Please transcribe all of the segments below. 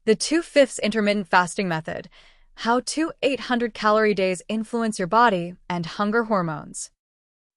The 2/5 intermittent fasting method. How 800-calorie days influence your body and hunger hormones.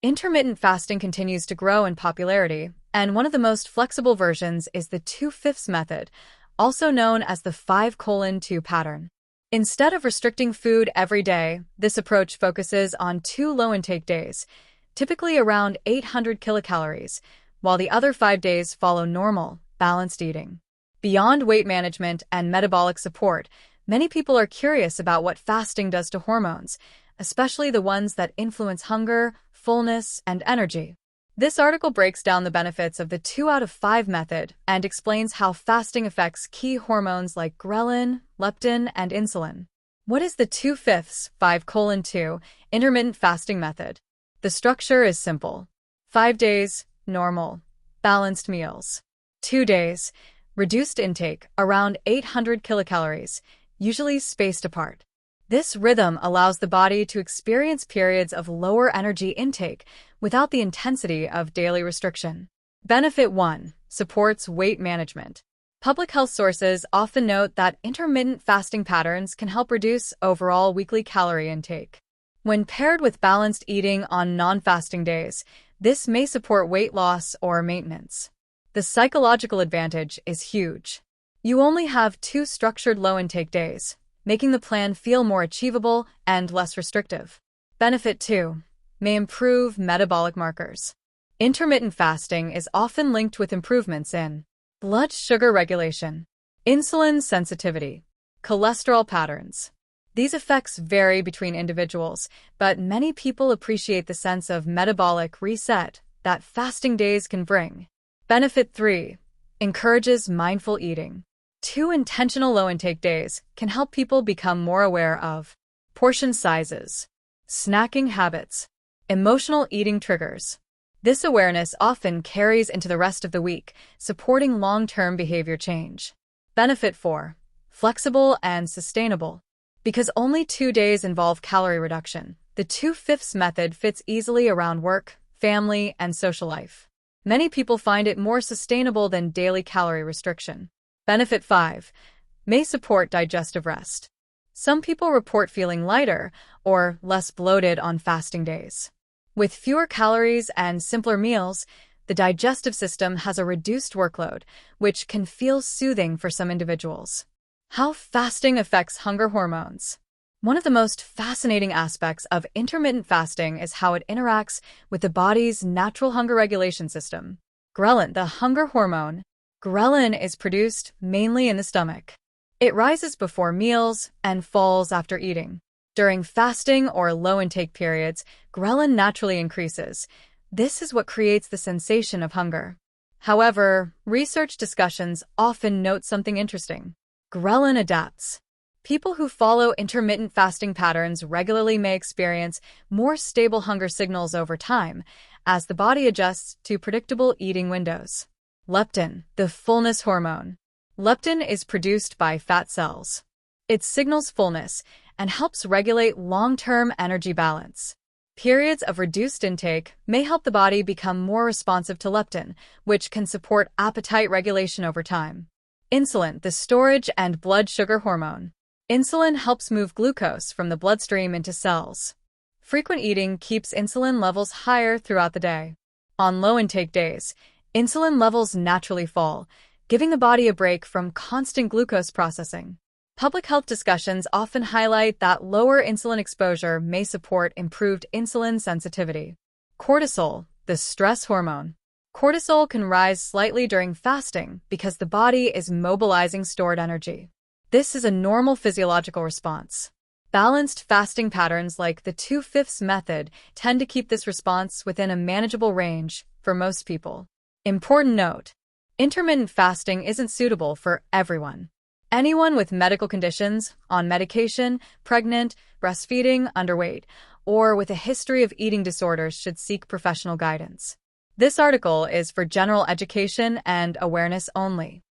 Intermittent fasting continues to grow in popularity, and one of the most flexible versions is the 2/5 method, also known as the 5:2 pattern. Instead of restricting food every day, this approach focuses on 2 low-intake days, typically around 800 kilocalories, while the other 5 days follow normal, balanced eating. Beyond weight management and metabolic support, many people are curious about what fasting does to hormones, especially the ones that influence hunger, fullness, and energy. This article breaks down the benefits of the 2 out of 5 method and explains how fasting affects key hormones like ghrelin, leptin, and insulin. What is the 2/5 5:2 intermittent fasting method? The structure is simple. 5 days, normal, balanced meals. 2 days, reduced intake, around 800 kilocalories, usually spaced apart. This rhythm allows the body to experience periods of lower energy intake without the intensity of daily restriction. Benefit 1. Supports weight management. Public health sources often note that intermittent fasting patterns can help reduce overall weekly calorie intake. When paired with balanced eating on non-fasting days, this may support weight loss or maintenance. The psychological advantage is huge. You only have 2 structured low-intake days, making the plan feel more achievable and less restrictive. Benefit 2. May improve metabolic markers. Intermittent fasting is often linked with improvements in blood sugar regulation, insulin sensitivity, cholesterol patterns. These effects vary between individuals, but many people appreciate the sense of metabolic reset that fasting days can bring. Benefit 3. Encourages mindful eating. 2 intentional low-intake days can help people become more aware of portion sizes, snacking habits, emotional eating triggers. This awareness often carries into the rest of the week, supporting long-term behavior change. Benefit 4. Flexible and sustainable. Because only 2 days involve calorie reduction, the 2/5 method fits easily around work, family, and social life. Many people find it more sustainable than daily calorie restriction. Benefit 5. May support digestive rest. Some people report feeling lighter or less bloated on fasting days. With fewer calories and simpler meals, the digestive system has a reduced workload, which can feel soothing for some individuals. How fasting affects hunger hormones. One of the most fascinating aspects of intermittent fasting is how it interacts with the body's natural hunger regulation system. Ghrelin, the hunger hormone. Ghrelin is produced mainly in the stomach. It rises before meals and falls after eating. During fasting or low-intake periods, ghrelin naturally increases. This is what creates the sensation of hunger. However, research discussions often note something interesting. Ghrelin adapts. People who follow intermittent fasting patterns regularly may experience more stable hunger signals over time as the body adjusts to predictable eating windows. Leptin, the fullness hormone. Leptin is produced by fat cells. It signals fullness and helps regulate long-term energy balance. Periods of reduced intake may help the body become more responsive to leptin, which can support appetite regulation over time. Insulin, the storage and blood sugar hormone. Insulin helps move glucose from the bloodstream into cells. Frequent eating keeps insulin levels higher throughout the day. On low-intake days, insulin levels naturally fall, giving the body a break from constant glucose processing. Public health discussions often highlight that lower insulin exposure may support improved insulin sensitivity. Cortisol, the stress hormone. Cortisol can rise slightly during fasting because the body is mobilizing stored energy. This is a normal physiological response. Balanced fasting patterns like the 2/5 method tend to keep this response within a manageable range for most people. Important note: intermittent fasting isn't suitable for everyone. Anyone with medical conditions, on medication, pregnant, breastfeeding, underweight, or with a history of eating disorders should seek professional guidance. This article is for general education and awareness only.